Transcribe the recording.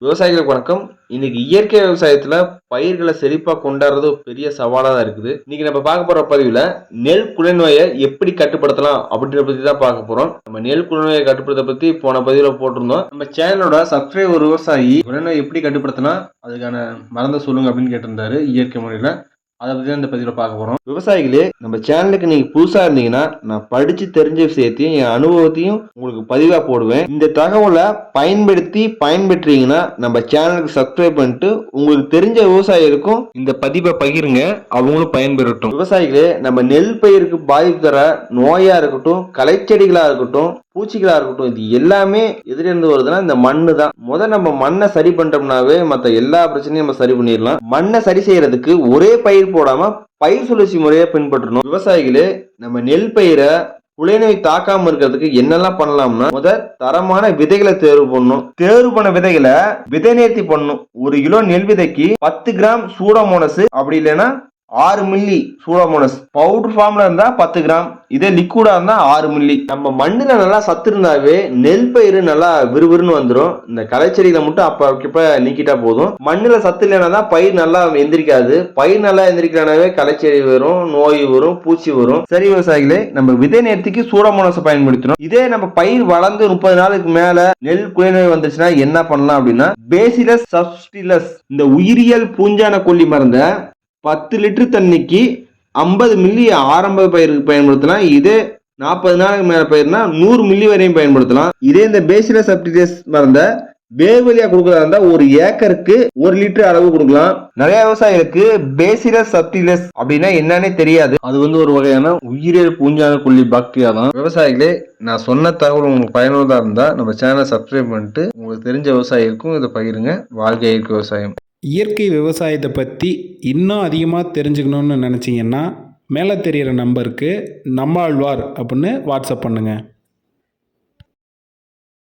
விவசாயிகளுக்கு வணக்கம். இன்னைக்கு இயற்கை விவசாயத்துல பயிர்களை செழிப்பா கொண்டாடுறது ஒரு பெரிய சவாலா தான் இருக்குது. இன்னைக்கு நம்ம பார்க்க போற பதிவுல நெல் குலைநோயை எப்படி கட்டுப்படுத்தலாம் அப்படின்றத பத்தி தான் பார்க்க போறோம். நம்ம நெல் குலைநோயை கட்டுப்படுத்த பத்தி போன பதிவுல போட்டிருந்தோம். நம்ம சேனலோட சப்ஸ்கிரைபர் ஒரு விவசாயி குலைநோய் எப்படி கட்டுப்படுத்தலாம் அதுக்கான மருந்தை சொல்லுங்க அப்படின்னு கேட்டிருந்தாரு இயற்கை முறையில. அதை பத்தி தான் இந்த பதிவில் பார்க்க போறோம். விவசாயிகளே, நம்ம சேனலுக்கு நீங்க புதுசா இருந்தீங்கன்னா நான் படிச்சு தெரிஞ்ச விஷயத்தையும் என் அனுபவத்தையும் உங்களுக்கு பதிவா போடுவேன். இந்த தகவலை பயன்படுத்தி பயன்பெற்றீங்கன்னா நம்ம சேனலுக்கு சப்ஸ்கிரைப் பண்ணிட்டு உங்களுக்கு தெரிஞ்ச விவசாயிகளுக்கும் இந்த பதிவை பகிருங்க, அவங்களும் பயன்பெறட்டும். விவசாயிகளே, நம்ம நெல் பயிருக்கு பாதிப்பு தர நோயா இருக்கட்டும், களைச்செடிகளா இருக்கட்டும், பூச்சிகளா இருக்கட்டும், இது எல்லாமே எதிலிருந்து வருதுன்னா இந்த மண்ணு தான். முதல்ல நம்ம மண்ணை சரி பண்ணிட்டோம்னாவே மற்ற எல்லா பிரச்சனையும் நம்ம சரி பண்ணிடலாம். மண்ணை சரி செய்யறதுக்கு ஒரே பயிர் போடாம பயிர் சுழற்சி முறையை பின்பற்றணும். விவசாயிகளே, நம்ம நெல் பயிரை குலைநோய் தாக்காம இருக்கிறதுக்கு என்னெல்லாம் பண்ணலாம்னா, தரமான விதைகளை தேர்வு பண்ணணும். தேர்வு பண்ண விதைகளை விதை நேர்த்தி பண்ணணும். 1 கிலோ நெல் விதைக்கு 10 கிராம் சூடோமோனஸ், அப்படி இல்லைன்னா 6 மில்லி சூடோமோனஸ். பவுடர் ஃபார்ம்ல இருந்தா 10 கிராம், இதே லிக்விடா இருந்தா 6 மில்லி. நம்ம மண்ணுல நல்லா சத்து இருந்தாவே நெல் பயிர் நல்லா விறுவிறுன்னு வந்துடும். இந்த களைச்செடிகளை மட்டும் அப்ப நீக்கிட்டா போதும். மண்ணுல சத்து இல்லைன்னா தான் பயிர் நல்லா எந்திரிக்காது. பயிர் நல்லா எந்திரிக்கலனாவே களைச்செடி வரும், நோய் வரும், பூச்சி வரும். சரி விவசாயிகளே, நம்ம விதை நேர்த்திக்கு சூடோமோனஸ் பயன்படுத்தணும். இதே நம்ம பயிர் வளர்ந்து 30 நாளுக்கு மேல நெல் குலைநோய் வந்துச்சுன்னா என்ன பண்ணலாம் அப்படின்னா, பேசிலஸ் சப்டிலஸ் இந்த உயிரியல் பூஞ்சான கொல்லி மருந்த 10 லிட்டர் தண்ணிக்கு 50 மில்லி ஆரம்ப பயிருக்கு பயன்படுத்தலாம். இதே 40 நாளுக்கு மேல பயிர்னா 100 மில்லி வரையும் பயன்படுத்தலாம். இதே இந்த பேசிலஸ் சப்டிலஸ் மருந்த வேர் வழியா கொடுக்கறதா இருந்தா 1 ஏக்கருக்கு 1 லிட்டர் அளவு கொடுக்கலாம். நிறைய விவசாயிகளுக்கு பேசிலஸ் சப்டிலஸ் அப்படின்னா என்னன்னே தெரியாது. அது ஒரு வகையான உயிரியல் பூஞ்சான கொல்லி பாக்டீரியா தான். விவசாயிகளே, நான் சொன்ன தகவல் உங்களுக்கு பயனுள்ளதா இருந்தா நம்ம சேனலை சப்ஸ்கிரைப் பண்ணிட்டு உங்களுக்கு தெரிஞ்ச விவசாயிகளுக்கும் இதை பகிருங்க. வாழ்க இயற்கை விவசாயம். இயற்கை விவசாயத்தை பற்றி இன்னும் அதிகமாக தெரிஞ்சுக்கணுன்னு நினச்சிங்கன்னா மேலே தெரிகிற நம்பருக்கு நம்மாழ்வார் அப்படின்னு வாட்ஸ்அப் பண்ணுங்கள்.